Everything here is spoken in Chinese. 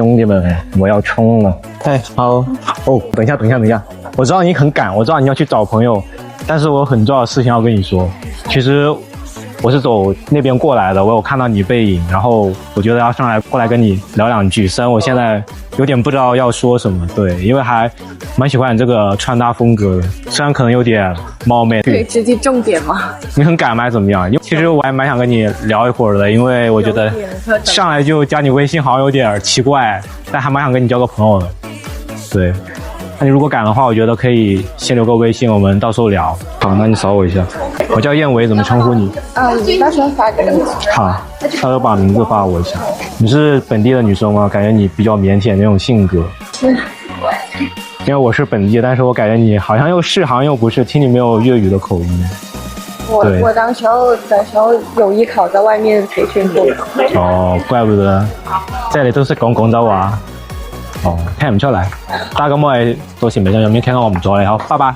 兄弟们，我要冲了！哎，好哦，等一下，我知道你很赶，我知道你要去找朋友，但是我有很重要的事情要跟你说。其实我是走那边过来的，我有看到你背影，然后我觉得要过来跟你聊两句。虽然我现在有点不知道要说什么，对，因为还蛮喜欢你这个穿搭风格的，虽然可能有点冒昧。可以直接重点吗？你很赶吗？还是怎么样？因为其实我还蛮想跟你聊一会儿的，因为我觉得上来就加你微信好像有点奇怪，但还蛮想跟你交个朋友的。对，那你如果赶的话，我觉得可以先留个微信，我们到时候聊。好，那你扫我一下。我叫燕维，怎么称呼你？你到时候发给我。好，到时候把名字发我一下。你是本地的女生吗？感觉你比较腼腆那种性格。是。因为我是本地，但是我感觉你好像又是，好像又不是，听你没有粤语的口音。我当时候有艺考在外面培训过。哦，怪不得，即係你都識講廣州話。哦，聽唔出嚟。得咁我哋到時微信入面傾，我唔阻你，好，拜拜。